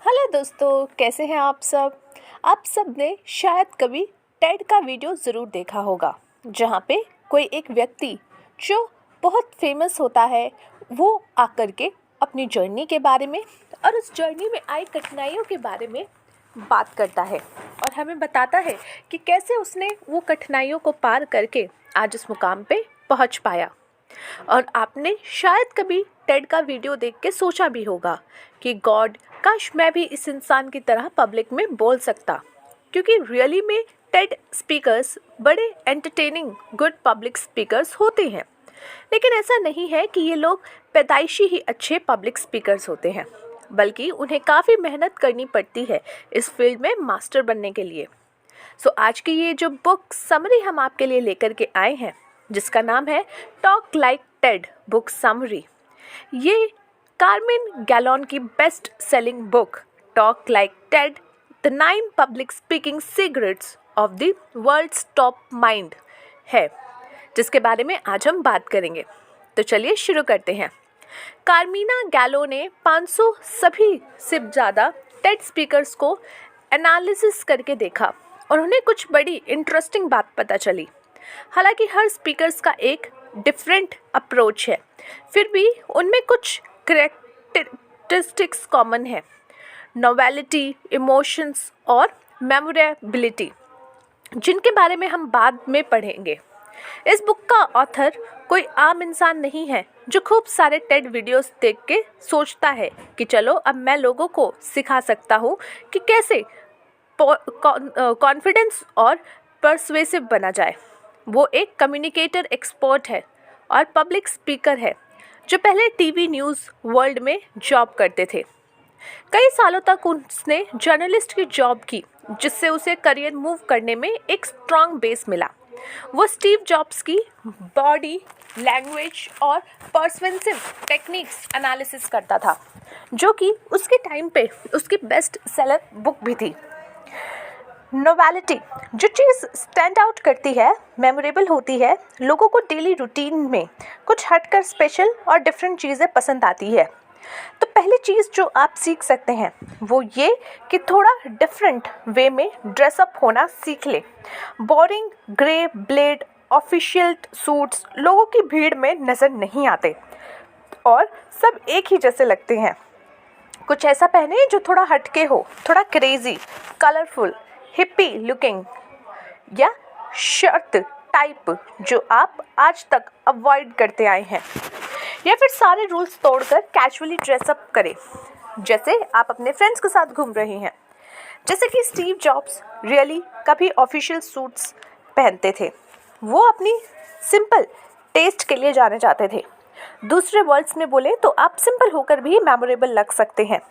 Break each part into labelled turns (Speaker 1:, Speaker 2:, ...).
Speaker 1: Hello दोस्तों, कैसे हैं आप सब। आप सब ने शायद कभी टेड का वीडियो ज़रूर देखा होगा, जहाँ पे कोई एक व्यक्ति जो बहुत फेमस होता है वो आकर के अपनी जर्नी के बारे में और उस जर्नी में आई कठिनाइयों के बारे में बात करता है और हमें बताता है कि कैसे उसने वो कठिनाइयों को पार करके आज इस मुकाम पे पहुँच पाया। और आपने शायद कभी टेड का वीडियो देख के सोचा भी होगा कि गॉड, काश मैं भी इस इंसान की तरह पब्लिक में बोल सकता, क्योंकि रियली में टेड स्पीकर्स बड़े एंटरटेनिंग गुड पब्लिक स्पीकर्स होते हैं। लेकिन ऐसा नहीं है कि ये लोग पैदाइशी ही अच्छे पब्लिक स्पीकर्स होते हैं, बल्कि उन्हें काफ़ी मेहनत करनी पड़ती है इस फील्ड में मास्टर बनने के लिए। सो आज की ये जो बुक समरी हम आपके लिए लेकर के आए हैं, जिसका नाम है talk like TED book summary, ये कार्मिन गैलोन की best selling book talk like TED the 9 public speaking secrets of the world's top mind है, जिसके बारे में आज हम बात करेंगे। तो चलिए शुरू करते हैं। कार्मिना गैलो ने 500 सभी से ज़्यादा टेड स्पीकर्स को एनालिसिस करके देखा और उन्हें कुछ बड़ी इंटरेस्टिंग बात पता चली। हालांकि हर स्पीकर्स का एक डिफरेंट अप्रोच है, फिर भी उनमें कुछ कैरेक्टरिस्टिक्स कॉमन है: नोवेलिटी, इमोशंस और मेमोरेबिलिटी, जिनके बारे में हम बाद में पढ़ेंगे। इस बुक का ऑथर कोई आम इंसान नहीं है जो खूब सारे टेड वीडियोस देख के सोचता है कि चलो अब मैं लोगों को सिखा सकता हूँ कि कैसे कॉन्फिडेंस और पर्सवेसिव बना जाए। वो एक कम्युनिकेटर एक्सपर्ट है और पब्लिक स्पीकर है जो पहले टीवी न्यूज़ वर्ल्ड में जॉब करते थे। कई सालों तक उसने जर्नलिस्ट की जॉब की, जिससे उसे करियर मूव करने में एक स्ट्रॉन्ग बेस मिला। वो स्टीव जॉब्स की बॉडी लैंग्वेज और पर्सवेसिव टेक्निक्स एनालिसिस करता था, जो कि उसके टाइम पे उसकी बेस्ट सेलर बुक भी थी। नोवेलिटी, जो चीज़ स्टैंड आउट करती है, मेमोरेबल होती है, लोगों को डेली रूटीन में कुछ हटकर स्पेशल और डिफरेंट चीज़ें पसंद आती है। तो पहली चीज़ जो आप सीख सकते हैं वो ये कि थोड़ा डिफरेंट वे में ड्रेसअप होना सीख ले। Boring grey blade official suits लोगों की भीड़ में नज़र नहीं आते और सब एक ही जैसे लगते हैं। कुछ ऐसा पहने जो थोड़ा हटके हो, थोड़ा क्रेजी, कलरफुल, हिप्पी लुकिंग, या शर्ट टाइप जो आप आज तक अवॉइड करते आए हैं, या फिर सारे रूल्स तोड़कर कैजुअली ड्रेसअप करें, जैसे आप अपने फ्रेंड्स के साथ घूम रहे हैं। जैसे कि स्टीव जॉब्स रियली कभी ऑफिशियल सूट्स पहनते थे, वो अपनी सिंपल टेस्ट के लिए जाने जाते थे। दूसरे वर्ड्स में बोले तो आप सिंपल होकर भी मेमोरेबल लग सकते हैं।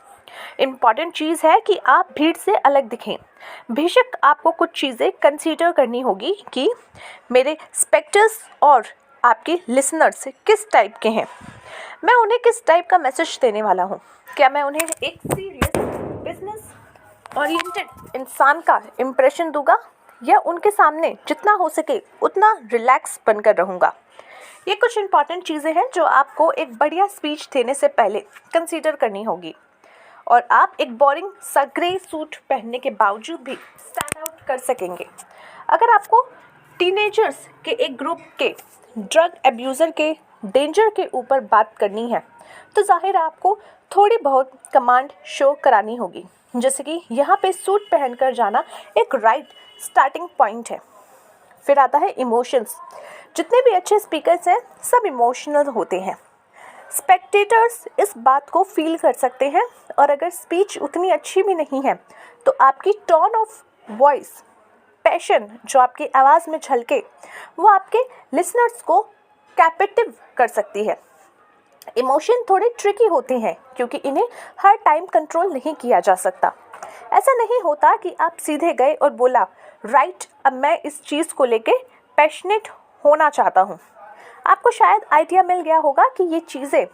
Speaker 1: इम्पॉर्टेंट चीज़ है कि आप भीड़ से अलग दिखें। बेशक आपको कुछ चीज़ें कंसीडर करनी होगी कि मेरे स्पेक्टर्स और आपके लिसनर्स किस टाइप के हैं, मैं उन्हें किस टाइप का मैसेज देने वाला हूँ। क्या मैं उन्हें एक सीरियस बिजनेस ओरिएंटेड इंसान का इम्प्रेशन दूंगा, या उनके सामने जितना हो सके उतना रिलैक्स बनकर रहूँगा। ये कुछ इंपॉर्टेंट चीज़ें हैं जो आपको एक बढ़िया स्पीच देने से पहले कंसीडर करनी होगी, और आप एक बोरिंग सा ग्रे सूट पहनने के बावजूद भी स्टैंड आउट कर सकेंगे। अगर आपको टीनेजर्स के एक ग्रुप के ड्रग एब्यूज़र के डेंजर के ऊपर बात करनी है, तो जाहिर आपको थोड़ी बहुत कमांड शो करानी होगी, जैसे कि यहाँ पे सूट पहनकर जाना एक राइट स्टार्टिंग पॉइंट है। फिर आता है इमोशंस। जितने भी अच्छे स्पीकर्स हैं सब इमोशनल होते हैं। स्पेक्टेटर्स इस बात को फील कर सकते हैं, और अगर स्पीच उतनी अच्छी भी नहीं है तो आपकी टोन ऑफ वॉइस, पैशन जो आपकी आवाज़ में झलके, वो आपके लिसनर्स को कैप्टिव कर सकती है। इमोशन थोड़े ट्रिकी होते हैं क्योंकि इन्हें हर टाइम कंट्रोल नहीं किया जा सकता। ऐसा नहीं होता कि आप सीधे गए और बोला राइट, अब मैं इस चीज़ को लेके पैशनेट होना चाहता हूँ। आपको शायद आइडिया मिल गया होगा कि ये चीज़ें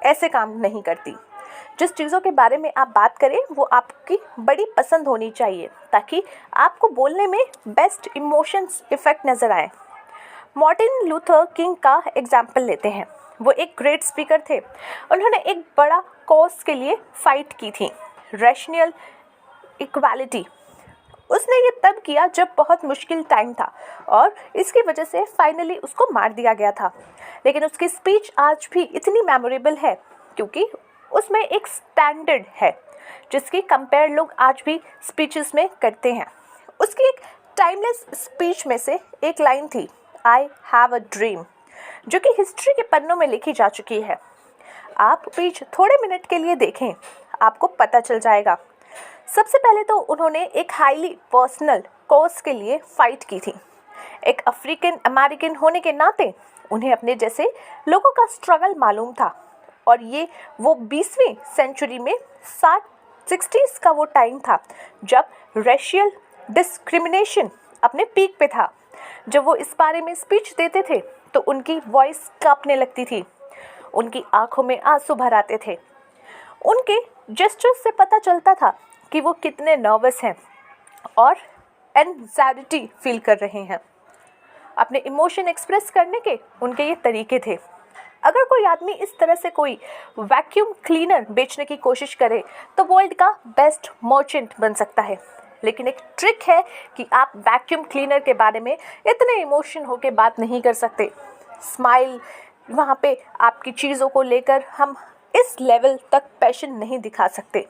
Speaker 1: ऐसे काम नहीं करती। जिस चीज़ों के बारे में आप बात करें वो आपकी बड़ी पसंद होनी चाहिए, ताकि आपको बोलने में बेस्ट इमोशंस इफ़ेक्ट नज़र आए। मार्टिन लूथर किंग का एग्जाम्पल लेते हैं। वो एक ग्रेट स्पीकर थे। उन्होंने एक बड़ा कॉज के लिए फ़ाइट की थी। Rational equality. उसने ये तब किया जब बहुत मुश्किल टाइम था और इसकी वजह से फाइनली उसको मार दिया गया था। लेकिन उसकी स्पीच आज भी इतनी मेमोरेबल है क्योंकि उसमें एक स्टैंडर्ड है जिसकी कंपेयर लोग आज भी स्पीचेस में करते हैं। उसकी एक टाइमलेस स्पीच में से एक लाइन थी, आई हैव अ ड्रीम, जो कि हिस्ट्री के पन्नों में लिखी जा चुकी है। आप स्पीच थोड़े मिनट के लिए देखें, आपको पता चल जाएगा। सबसे पहले तो उन्होंने एक हाईली पर्सनल कॉज के लिए फाइट की थी। एक अफ्रीकन अमेरिकन होने के नाते उन्हें अपने जैसे लोगों का स्ट्रगल मालूम था और ये वो 20वीं सेंचुरी में 60s का वो टाइम था जब रेशियल डिस्क्रिमिनेशन अपने पीक पे था। जब वो इस बारे में स्पीच देते थे तो उनकी वॉइस कांपने लगती थी, उनकी आंखों में आंसू भर आते थे। उनके जेस्चर्स से पता चलता था कि वो कितने नर्वस हैं और एंजाइटी फील कर रहे हैं। अपने इमोशन एक्सप्रेस करने के उनके ये तरीके थे। अगर कोई आदमी इस तरह से कोई वैक्यूम क्लीनर बेचने की कोशिश करे तो वर्ल्ड का बेस्ट मर्चेंट बन सकता है। लेकिन एक ट्रिक है कि आप वैक्यूम क्लीनर के बारे में इतने इमोशन होके बात नहीं कर सकते। स्माइल वहाँ पे आपकी चीज़ों को लेकर हम इस लेवल तक पैशन नहीं दिखा सकते।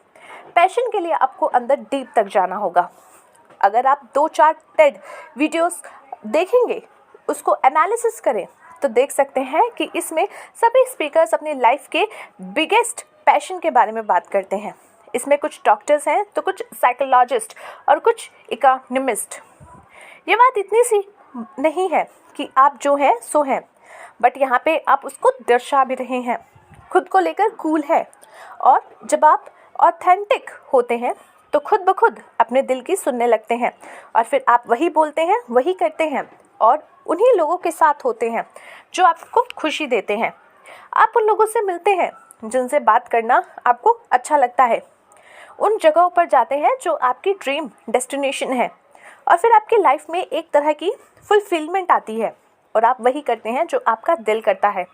Speaker 1: पैशन के लिए आपको अंदर डीप तक जाना होगा। अगर आप 2-4 टेड वीडियोस देखेंगे, उसको एनालिसिस करें तो देख सकते हैं कि इसमें सभी स्पीकर्स अपनी लाइफ के बिगेस्ट पैशन के बारे में बात करते हैं। इसमें कुछ डॉक्टर्स हैं तो कुछ साइकोलॉजिस्ट और कुछ इकोनॉमिस्ट। ये बात इतनी सी नहीं है कि आप जो हैं सो हैं, बट यहाँ पे आप उसको दर्शा भी रहे हैं, खुद को लेकर कूल है। और जब आप ऑथेंटिक होते हैं तो खुद ब खुद अपने दिल की सुनने लगते हैं और फिर आप वही बोलते हैं, वही करते हैं और उन्हीं लोगों के साथ होते हैं जो आपको खुशी देते हैं। आप उन लोगों से मिलते हैं जिनसे बात करना आपको अच्छा लगता है, उन जगहों पर जाते हैं जो आपकी ड्रीम डेस्टिनेशन है और फिर आपकी लाइफ में एक तरह की फुलफिलमेंट आती है और आप वही करते हैं जो आपका दिल करता है।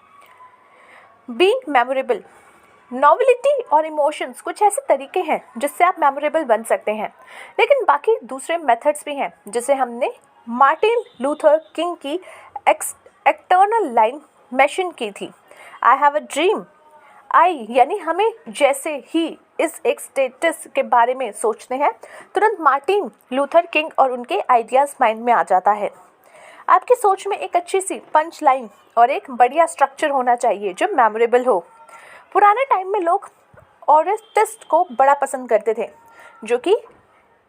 Speaker 1: बीइंग मेमोरेबल, नॉवेलिटी और इमोशंस कुछ ऐसे तरीके हैं जिससे आप मेमोरेबल बन सकते हैं। लेकिन बाकी दूसरे मेथड्स भी हैं, जिसे हमने मार्टिन लूथर किंग की एक्सटर्नल लाइन मेंशन की थी, आई हैव अ ड्रीम। आई यानी हमें जैसे ही इस एक स्टेटस के बारे में सोचते हैं तुरंत मार्टिन लूथर किंग और उनके आइडियाज़ माइंड में आ जाता है। आपकी सोच में एक अच्छी सी पंच लाइन और एक बढ़िया स्ट्रक्चर होना चाहिए जो मेमोरेबल हो। पुराने टाइम में लोग ऑरेटिस्ट को बड़ा पसंद करते थे जो कि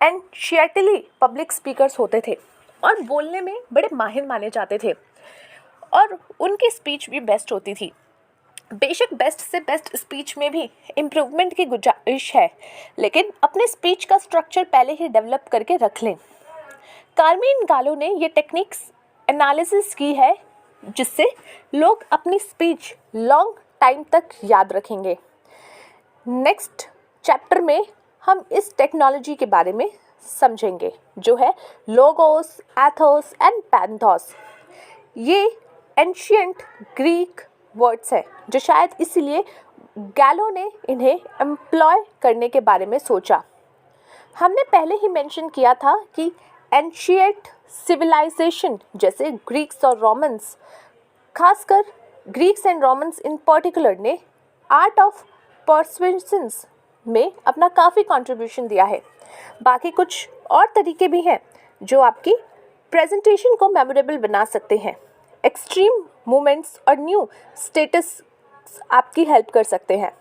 Speaker 1: एंशियटली पब्लिक स्पीकर्स होते थे और बोलने में बड़े माहिर माने जाते थे और उनकी स्पीच भी बेस्ट होती थी। बेशक बेस्ट से बेस्ट स्पीच में भी इम्प्रूवमेंट की गुंजाइश है, लेकिन अपने स्पीच का स्ट्रक्चर पहले ही डेवलप करके रख लें। कार्मिन गालो ने ये टेक्निक्स एनालिसिस की है जिससे लोग अपनी स्पीच लॉन्ग टाइम तक याद रखेंगे। नेक्स्ट चैप्टर में हम इस टेक्नोलॉजी के बारे में समझेंगे जो है लोगोस, एथोस एंड पैंथोस। ये एंशिएंट ग्रीक वर्ड्स हैं जो शायद इसलिए गैलो ने इन्हें एम्प्लॉय करने के बारे में सोचा। हमने पहले ही मेंशन किया था कि एंशिएंट सिविलाइजेशन जैसे ग्रीक्स और रोमन्स, खासकर Greeks and Romans in particular, ने आर्ट ऑफ पर्सुएशंस में अपना काफ़ी कंट्रीब्यूशन दिया है। बाकी कुछ और तरीके भी हैं जो आपकी प्रेजेंटेशन को मेमोरेबल बना सकते हैं। एक्सट्रीम मोमेंट्स और न्यू स्टेटस आपकी हेल्प कर सकते हैं।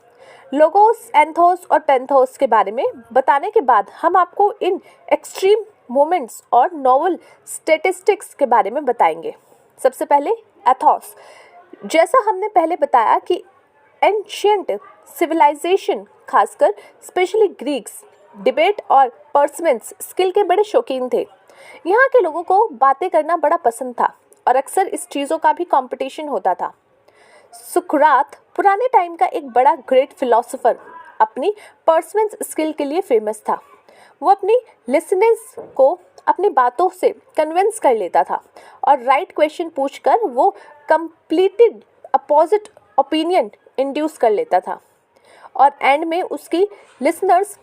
Speaker 1: लोगोस, एंथोस और पेंथोस के बारे में बताने के बाद हम आपको इन एक्सट्रीम मोमेंट्स और नोवेल स्टैटिस्टिक्स के बारे में बताएंगे। सबसे पहले एथोस। जैसा हमने पहले बताया कि एंशिएंट सिविलाइजेशन, खासकर स्पेशली ग्रीक्स, डिबेट और पर्समेंस स्किल के बड़े शौकीन थे। यहाँ के लोगों को बातें करना बड़ा पसंद था और अक्सर इस चीज़ों का भी कंपटीशन होता था। सुकरात पुराने टाइम का एक बड़ा ग्रेट फिलोसोफर अपनी पर्समेंस स्किल के लिए फेमस था। वो अपनी लिसनर्स को अपनी बातों से कन्विंस कर लेता था और राइट क्वेश्चन पूछकर वो कंप्लीटेड अपोजिट ओपिनियन इंड्यूस कर लेता था और एंड में उसकी लिसनर्स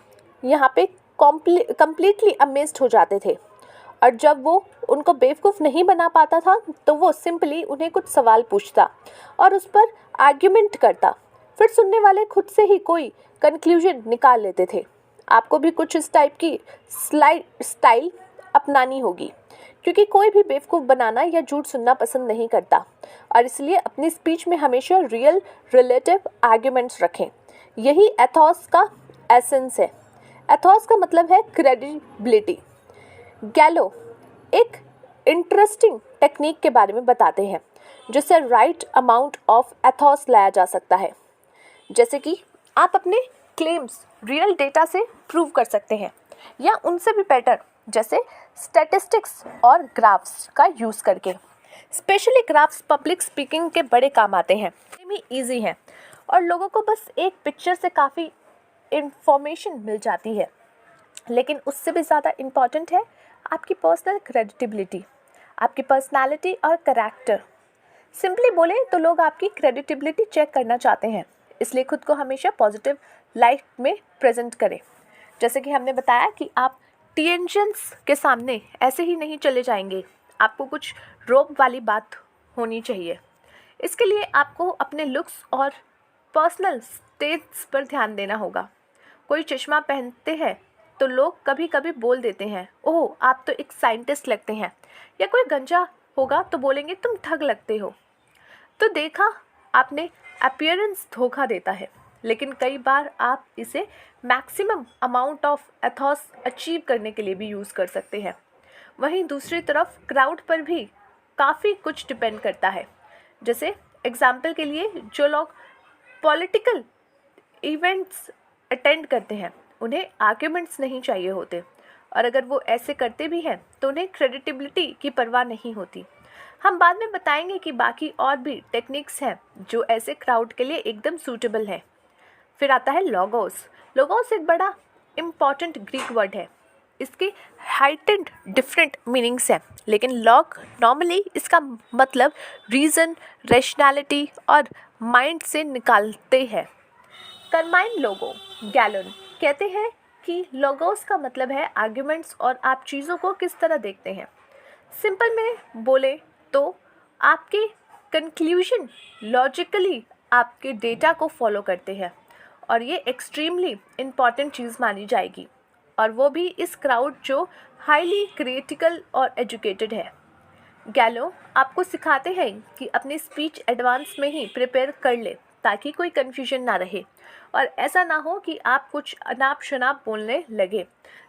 Speaker 1: यहाँ पे कम्प्लीटली अमेज्ड हो जाते थे। और जब वो उनको बेवकूफ़ नहीं बना पाता था तो वो सिंपली उन्हें कुछ सवाल पूछता और उस पर आर्ग्यूमेंट करता। फिर सुनने वाले खुद से ही कोई कंक्लूजन निकाल लेते थे। आपको भी कुछ इस टाइप की स्टाइल अपनानी होगी, क्योंकि कोई भी बेवकूफ़ बनाना या झूठ सुनना पसंद नहीं करता। और इसलिए अपनी स्पीच में हमेशा रियल रिलेटिव आर्ग्यूमेंट्स रखें। यही एथोस का एसेंस है। एथोस का मतलब है क्रेडिबिलिटी। गैलो एक इंटरेस्टिंग टेक्निक के बारे में बताते हैं जिससे राइट अमाउंट ऑफ एथोस लाया जा सकता है। जैसे कि आप अपने क्लेम्स रियल डेटा से प्रूव कर सकते हैं या उनसे भी बेटर, जैसे स्टैटिस्टिक्स और ग्राफ्स का यूज़ करके। स्पेशली ग्राफ्स पब्लिक स्पीकिंग के बड़े काम आते हैं। भी ईजी हैं और लोगों को बस एक पिक्चर से काफ़ी इंफॉर्मेशन मिल जाती है। लेकिन उससे भी ज़्यादा इम्पॉर्टेंट है आपकी पर्सनल क्रेडिटिबिलिटी, आपकी पर्सनालिटी और करैक्टर। सिंपली बोले तो लोग आपकी क्रेडिटिबिलिटी चेक करना चाहते हैं, इसलिए खुद को हमेशा पॉजिटिव लाइट में प्रेजेंट करें। जैसे कि हमने बताया कि आप टीएनजन्स के सामने ऐसे ही नहीं चले जाएंगे, आपको कुछ रोब वाली बात होनी चाहिए। इसके लिए आपको अपने लुक्स और पर्सनल स्टेट्स पर ध्यान देना होगा। कोई चश्मा पहनते हैं तो लोग कभी कभी बोल देते हैं, ओह आप तो एक साइंटिस्ट लगते हैं, या कोई गंजा होगा तो बोलेंगे तुम ठग लगते हो। तो देखा आपने, अपीयरेंस धोखा देता है, लेकिन कई बार आप इसे maximum amount of Athos achieve करने के लिए भी यूज़ कर सकते हैं। वहीं दूसरी तरफ क्राउड पर भी काफ़ी कुछ डिपेंड करता है। जैसे एग्जाम्पल के लिए जो लोग पॉलिटिकल इवेंट्स अटेंड करते हैं उन्हें आर्ग्यूमेंट्स नहीं चाहिए होते, और अगर वो ऐसे करते भी हैं तो उन्हें क्रेडिटिबिलिटी की परवाह नहीं होती। हम बाद में बताएंगे कि बाकी और भी टेक्निक्स हैं जो ऐसे क्राउड के लिए एकदम सूटेबल है। फिर आता है लोगोस। लोगोस एक बड़ा इम्पॉर्टेंट ग्रीक वर्ड है। इसके हाइटेंड डिफरेंट मीनिंग्स हैं, लेकिन लॉग नॉर्मली इसका मतलब रीज़न, रैशनैलिटी और माइंड से निकालते हैं। कर्माइन लोगो गैलन कहते हैं कि लोगोस का मतलब है आर्ग्यूमेंट्स और आप चीज़ों को किस तरह देखते हैं। सिंपल में बोले तो आपके कंक्लूजन लॉजिकली आपके डेटा को फॉलो करते हैं, और ये एक्सट्रीमली इम्पॉर्टेंट चीज़ मानी जाएगी, और वो भी इस क्राउड जो हाईली क्रिटिकल और एजुकेटेड है। गैलो आपको सिखाते हैं कि अपनी स्पीच एडवांस में ही प्रिपेयर कर ले ताकि कोई कन्फ्यूजन ना रहे, और ऐसा ना हो कि आप कुछ अनाप शनाप बोलने लगे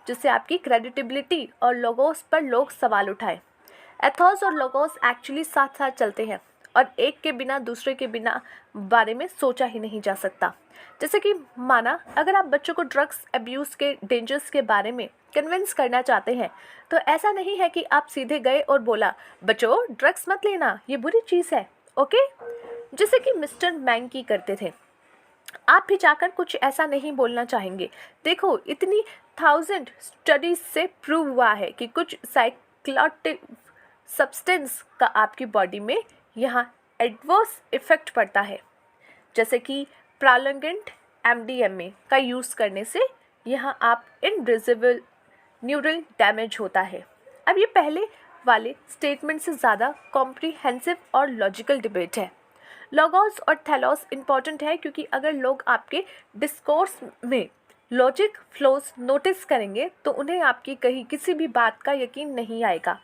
Speaker 1: जिससे आपकी क्रेडिटिबिलिटी और लोगोस पर लोग सवाल उठाएं। एथोस और लोगोस एक्चुअली साथ साथ चलते हैं, और एक के बिना दूसरे के बिना बारे में सोचा ही नहीं जा सकता। जैसे कि माना अगर आप बच्चों को ड्रग्स अब्यूज़ के डेंजर्स के बारे में कन्विंस करना चाहते हैं, तो ऐसा नहीं है कि आप सीधे गए और बोला बच्चों ड्रग्स मत लेना, ये बुरी चीज़ है, ओके, जैसे कि मिस्टर मैंकी करते थे। आप भी जाकर कुछ ऐसा नहीं बोलना चाहेंगे, देखो इतनी 1000 स्टडीज से प्रूव हुआ है कि कुछ साइक्लोटिव सब्सटेंस का आपकी बॉडी में यहाँ एडवर्स इफेक्ट पड़ता है, जैसे कि प्रालंगेंट MDMA का यूज़ करने से यहाँ आप इनविजिबल न्यूरल डैमेज होता है। अब ये पहले वाले स्टेटमेंट से ज़्यादा कॉम्प्रिहेंसिव और लॉजिकल डिबेट है। लोगोस और थैलोस इम्पॉर्टेंट है क्योंकि अगर लोग आपके डिस्कोर्स में लॉजिक फ्लोज नोटिस करेंगे तो उन्हें आपकी कही किसी भी बात का यकीन नहीं आएगा,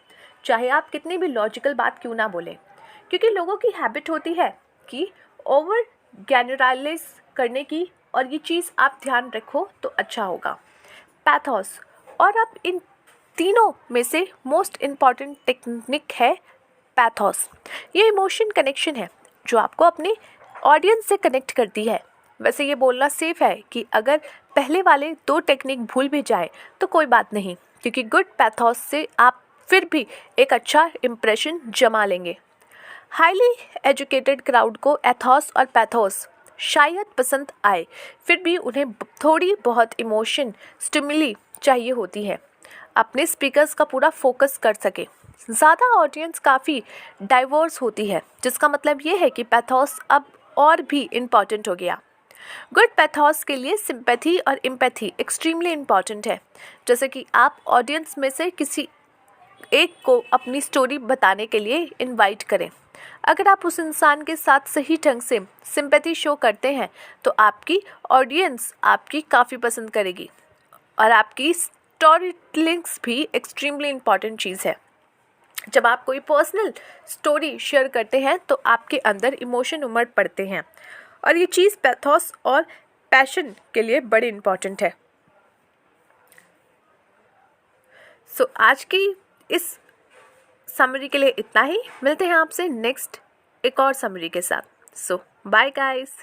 Speaker 1: चाहे आप कितनी भी लॉजिकल बात क्यों ना बोलें, क्योंकि लोगों की हैबिट होती है कि ओवर जनरलाइज करने की, और ये चीज़ आप ध्यान रखो तो अच्छा होगा। पैथोस, और अब इन तीनों में से मोस्ट इम्पॉर्टेंट टेक्निक है पैथोस। ये इमोशन कनेक्शन है जो आपको अपने ऑडियंस से कनेक्ट करती है। वैसे ये बोलना सेफ है कि अगर पहले वाले 2 टेक्निक भूल भी जाए तो कोई बात नहीं, क्योंकि गुड पैथोस से आप फिर भी एक अच्छा इम्प्रेशन जमा लेंगे। हाईली एजुकेटेड क्राउड को एथोस और पैथोस शायद पसंद आए, फिर भी उन्हें थोड़ी बहुत इमोशन स्टिमुली चाहिए होती है अपने स्पीकर्स का पूरा फोकस कर सके। ज़्यादा ऑडियंस काफ़ी डाइवर्स होती है, जिसका मतलब ये है कि पैथोस अब और भी इम्पॉर्टेंट हो गया। गुड पैथोस के लिए सिंपैथी और एम्पैथी एक्सट्रीमली इम्पॉर्टेंट है। जैसे कि आप ऑडियंस में से किसी एक को अपनी स्टोरी बताने के लिए इनवाइट करें। अगर आप उस इंसान के साथ सही ढंग से सिंपैथी शो करते हैं तो आपकी ऑडियंस आपकी काफ़ी पसंद करेगी। और आपकी स्टोरी टेलिंग्स भी एक्सट्रीमली इम्पॉर्टेंट चीज़ है। जब आप कोई पर्सनल स्टोरी शेयर करते हैं तो आपके अंदर इमोशन उमड़ पड़ते हैं, और ये चीज़ पैथोस और पैशन के लिए बड़ी इम्पॉर्टेंट है। सो आज की इस समरी के लिए इतना ही। मिलते हैं आपसे नेक्स्ट एक और समरी के साथ। सो बाय गाइस।